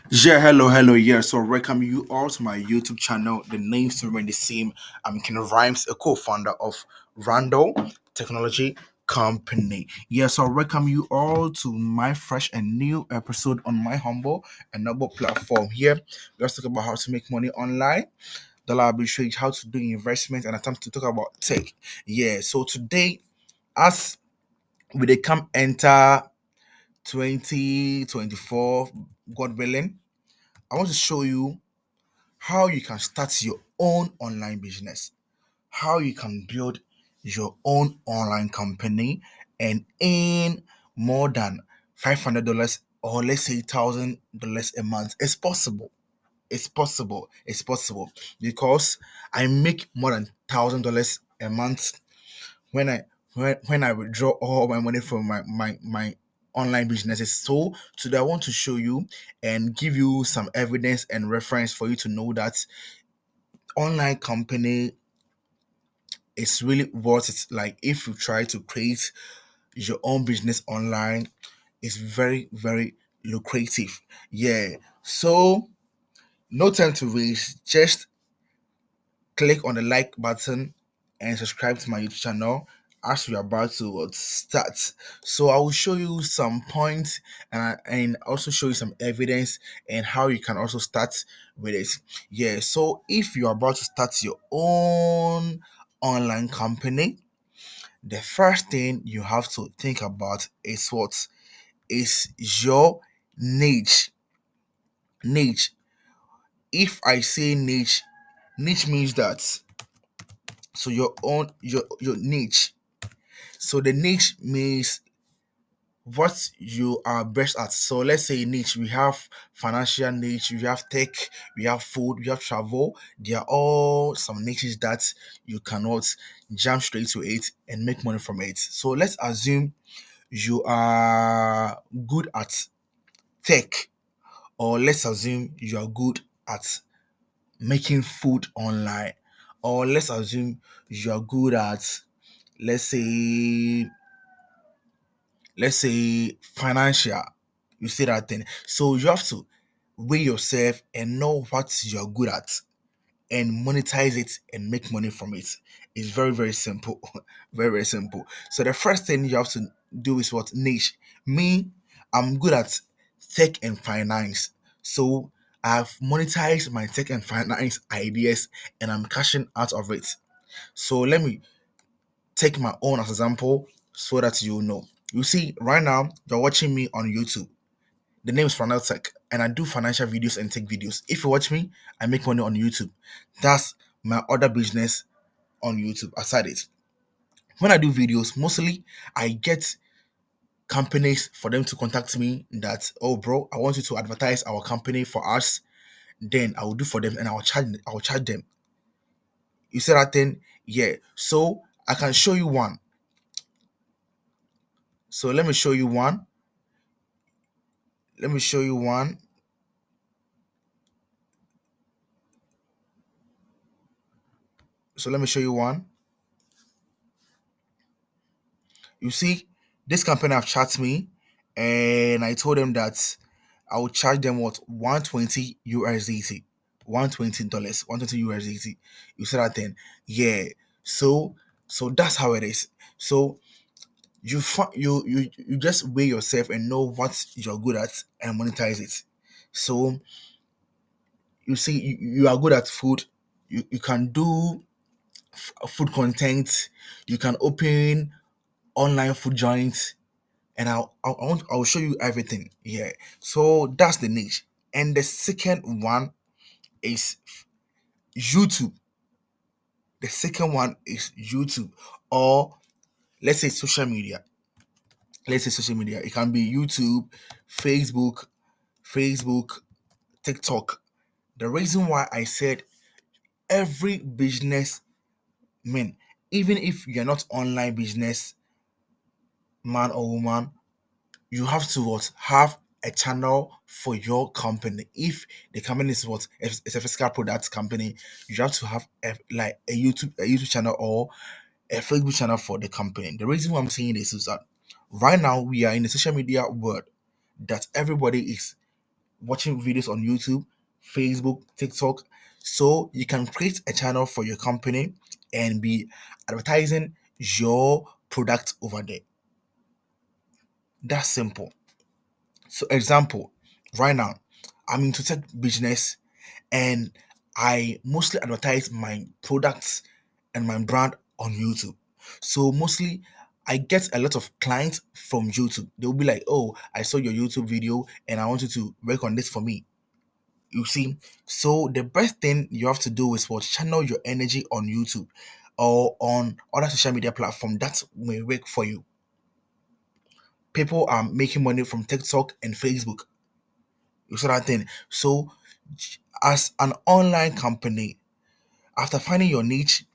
Yeah, hello. Yeah, so welcome you all to my YouTube channel. The names remain the same. I'm Ken Rhymes, a co-founder of Randall Technology Company. Yeah, so welcome you all to my fresh and new episode on my humble and noble platform. Here, let's talk about how to make money online, dollar arbitrage, how to do investment, and attempt to talk about tech. Yeah, so today, as we they come enter 2024, God willing. I want to show you how you can start your own online business, how you can build your own online company and earn more than $500 or let's say $1,000 a month. It's possible. It's possible. It's possible because I make more than $1,000 a month when I withdraw all my money from my online businesses. So today I want to show you and give you some evidence and reference for you to know that online company is really worth it. Like if you try to create your own business online, it's very lucrative. Yeah. So no time to waste. Just click on the like button and subscribe to my YouTube channel as we are about to start. So I will show you some points and also show you some evidence and how you can also start with it. Yeah, so if you are about to start your own online company, the first thing you have to think about is what is your niche. Niche. If I say niche means that so your niche. So the niche means what you are best at. So let's say niche, we have financial niche, we have tech, we have food, we have travel. They are all some niches that you cannot jump straight to it and make money from it. So let's assume you are good at tech, or let's assume you are good at making food online, or let's assume you are good at let's say financial. You see that thing. So you have to weigh yourself and know what you're good at and monetize it and make money from it. It's very simple. Very simple. So the first thing you have to do is what niche. Me, I'm good at tech and finance. So I've monetized my tech and finance ideas and I'm cashing out of it. So let me take my own as example so that you know. You see, right now you're watching me on YouTube. The name is Ronald Tech, and I do financial videos and tech videos. If you watch me, I make money on YouTube. That's my other business on YouTube aside it. When I do videos, mostly I get companies for them to contact me that, oh bro, I want you to advertise our company for us. Then I will do for them and I will charge them. You see that thing? Yeah. So I can show you one. So let me show you one. Let me show you one. So let me show you one. You see, this company have chat me, and I told them that I will charge them what 120 USDT, $120, 120 USDT. You see that thing? Yeah. So that's how it is. So you just weigh yourself and know what you're good at and monetize it. So you see, you are good at food. You can do food content. You can open online food joints and I'll show you everything here. So that's the niche. And the second one is YouTube. The second one is YouTube, or let's say social media. Let's say social media. It can be YouTube, Facebook, Facebook, TikTok. The reason why I said every business man, even if you're not online business man or woman, you have to what have a channel for your company. If the company is what if it's a physical product company, you have to have like a YouTube channel or a Facebook channel for the company. The reason why I'm saying this is that right now we are in a social media world that everybody is watching videos on YouTube, Facebook, TikTok. So you can create a channel for your company and be advertising your product over there. That's simple. So example, right now, I'm into tech business and I mostly advertise my products and my brand on YouTube. So mostly I get a lot of clients from YouTube. They'll be like, "Oh, I saw your YouTube video and I want you to work on this for me." You see, so the best thing you have to do is what, channel your energy on YouTube or on other social media platform that may work for you. People are making money from TikTok and Facebook. You see that thing. So as an online company, after finding your niche,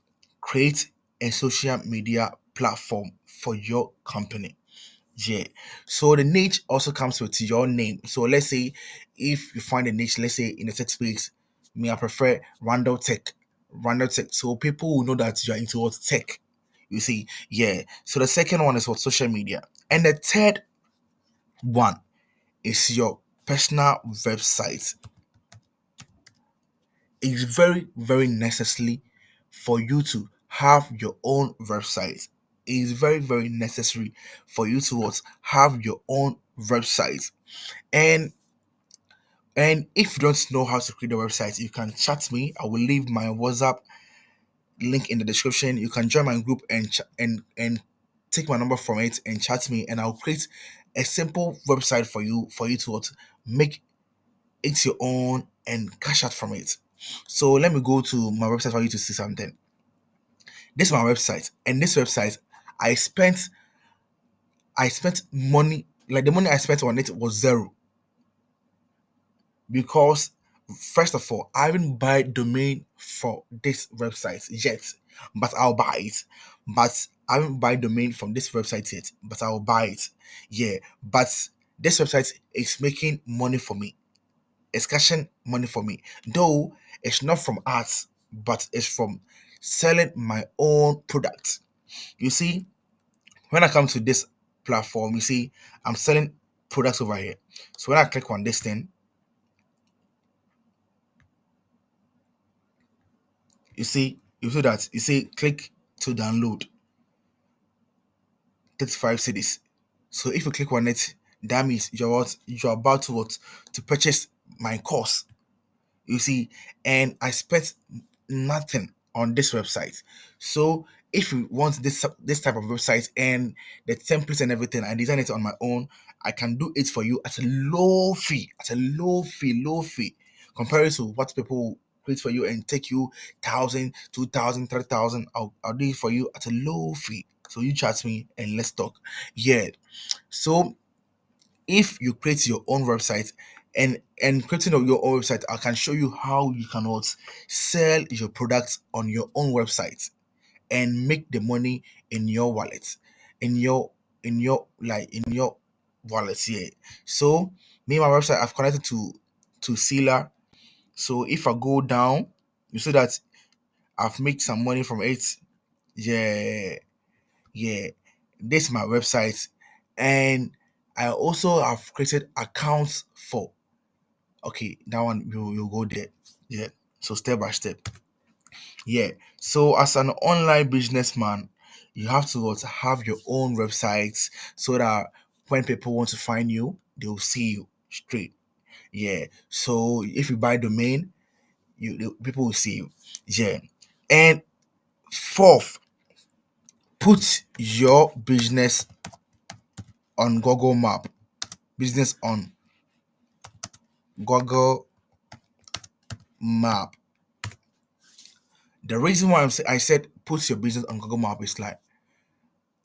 create a social media platform for your company. Yeah. So the niche also comes with your name. So let's say if you find a niche, let's say in the tech space, me, I prefer Randall Tech. Randall Tech. So people will know that you're into what tech. You see, yeah. So the second one is what, social media. And the third one is your personal website. It's very, very necessary for you to have your own website. It's very, very necessary for you to what, have your own website. And if you don't know how to create a website, you can chat me. I will leave my WhatsApp link in the description. You can join my group and take my number from it and chat me, and I'll create a simple website for you to what, make it your own and cash out from it. So let me go to my website for you to see something. This is my website, and this website, I spent money, like the money I spent on it was zero, because first of all, I haven't buy domain for this website yet, but I'll buy it. But I haven't buy domain from this website yet, but I'll buy it. Yeah, but this website is making money for me. It's cashing money for me, though it's not from ads, but it's from selling my own product. You see, when I come to this platform, you see, I'm selling products over here. So when I click on this thing, you see that you see click to download 35 cities. So if you click on it, that means you're about to what, to purchase my course. You see, and I spent nothing on this website. So if you want this type of website and the templates and everything, I design it on my own. I can do it for you at a low fee, compared to what people create for you and take you 1,000, 2,000, 3,000. I'll do it for you at a low fee. So you chat me and let's talk. Yeah. So if you create your own website, and creating your own website, I can show you how you can what, sell your products on your own website and make the money in your wallet, in your wallet. Yeah. So me, my website, I've connected to Sila. So if I go down, you see that I've made some money from it. Yeah. Yeah, this is my website, and I also have created accounts for. Okay, that one you go there. Yeah, so step by step. Yeah, so as an online businessman, you have to what, have your own websites, so that when people want to find you, they will see you straight. Yeah, so if you buy domain, people will see you. Yeah, and fourth, put your business on Google Map. Business on Google Map. The reason why I said put your business on Google Map is like,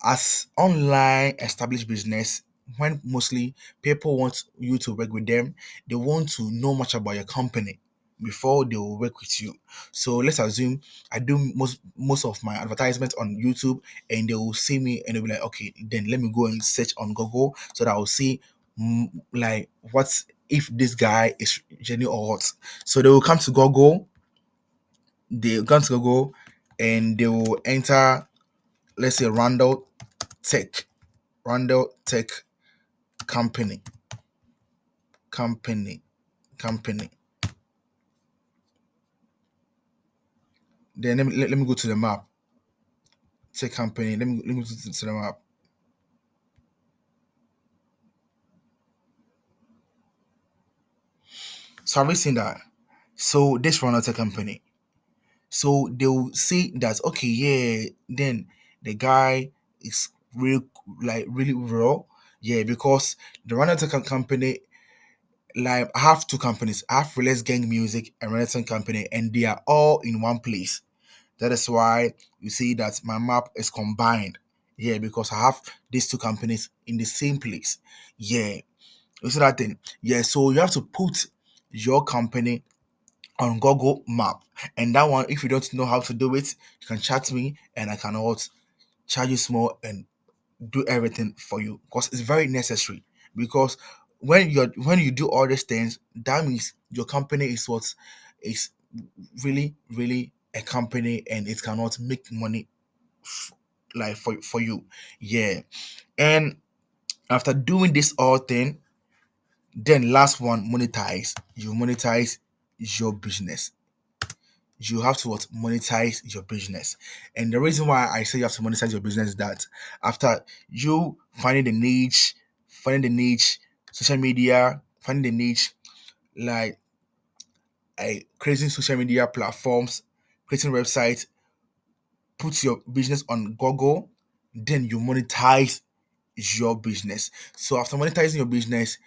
as online established business, when mostly people want you to work with them, they want to know much about your company before they will work with you. So let's assume I do most of my advertisements on YouTube, and they will see me and they'll be like, okay, then let me go and search on Google so that I'll see, like, what if this guy is genuine or what. So they will come to Google, and they will enter, let's say, Tech, Randall Tech company. company. Then let me go to the map. Say company. Let me go to the map. So have you seen that? So this run out a company. So they'll say that okay, yeah, then the guy is really like really raw. Yeah, because the run out company, like I have two companies. I have Relax Gang Music and Renton Company, and they are all in one place. That is why you see that my map is combined. Yeah, because I have these two companies in the same place. Yeah, you see that thing. Yeah, so you have to put your company on Google Map, and that one, if you don't know how to do it, you can chat me, and I can what charge you small and do everything for you because it's very necessary. Because when you do all these things, that means your company is what is really a company and it cannot make money like for you. Yeah. And after doing this all thing, then last one, monetize. You monetize your business. You have to what monetize your business. And the reason why I say you have to monetize your business is that after you finding the niche, social media, finding the niche, like creating social media platforms, creating websites, put your business on Google, then you monetize your business. So after monetizing your business,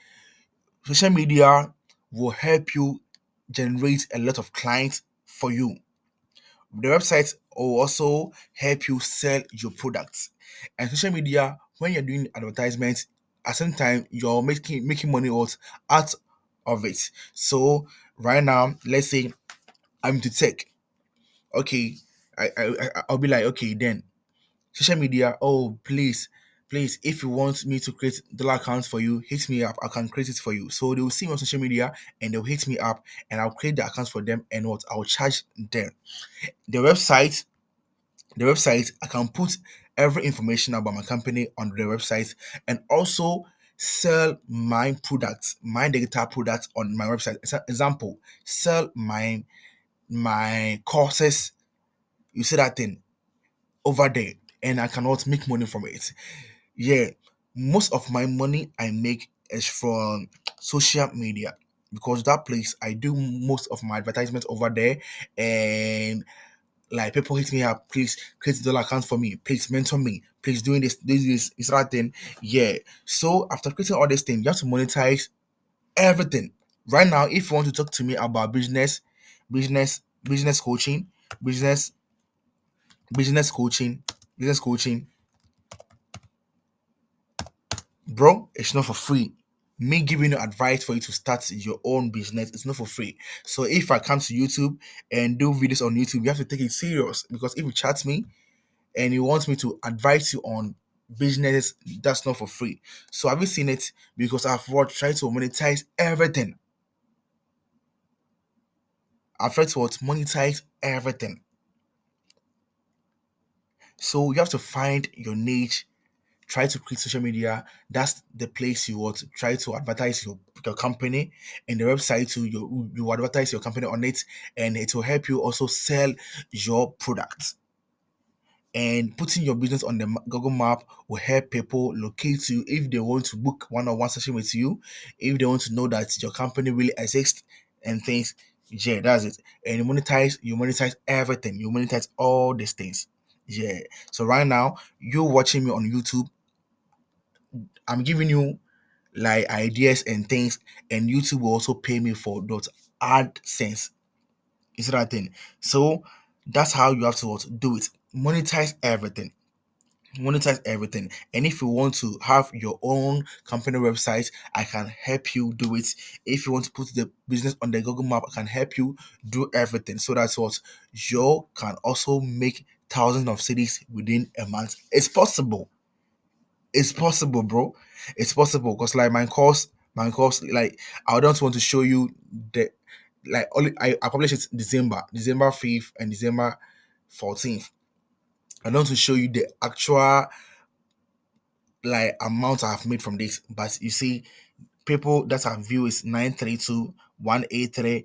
social media will help you generate a lot of clients for you. The website will also help you sell your products. And social media, when you're doing advertisements, at the same time you're making money out of it. So right now, let's say I'm to tech. Okay, I'll be like, okay, then social media. Oh, please, if you want me to create dollar accounts for you, hit me up. I can create it for you. So they will see me on social media and they'll hit me up, and I'll create the accounts for them, and what I'll charge them. The website the website, I can put every information about my company on the website, and also sell my products, my digital products on my website. Example, sell my courses. You see that thing over there, and I cannot make money from it. Yeah, most of my money I make is from social media, because that place I do most of my advertisements over there. And like people hit me up, please create a dollar account for me, please mentor me, please doing this is that thing. Yeah. So after creating all these things, you have to monetize everything. Right now, if you want to talk to me about business coaching, business business coaching, business coaching, bro, it's not for free. Me giving you advice for you to start your own business, it's not for free. So if I come to YouTube and do videos on YouTube, you have to take it serious, because if you chat me and you want me to advise you on business, that's not for free. So have you seen it? Because I've what tried to monetize everything. I've tried to what monetize everything. So you have to find your niche, try to create social media. That's the place you want to try to advertise your company, and the website to you advertise your company on it, and it will help you also sell your products. And putting your business on the Google Map will help people locate you if they want to book one-on-one session with you, if they want to know that your company really exists and things. Yeah, that's it. And you monetize everything. You monetize all these things. Yeah. So right now, you watching me on YouTube, I'm giving you like ideas and things, and YouTube will also pay me for those AdSense. Is that thing? So that's how you have to what, do it. Monetize everything. And if you want to have your own company website, I can help you do it. If you want to put the business on the Google Map, I can help you do everything. So that's what you can also make thousands of cities within a month. It's possible. It's possible, bro. It's possible, because like my course, like I don't want to show you the like only I published it December 5th and December 14th. I don't want to show you the actual like amount I have made from this, but you see, People that have view is 932 183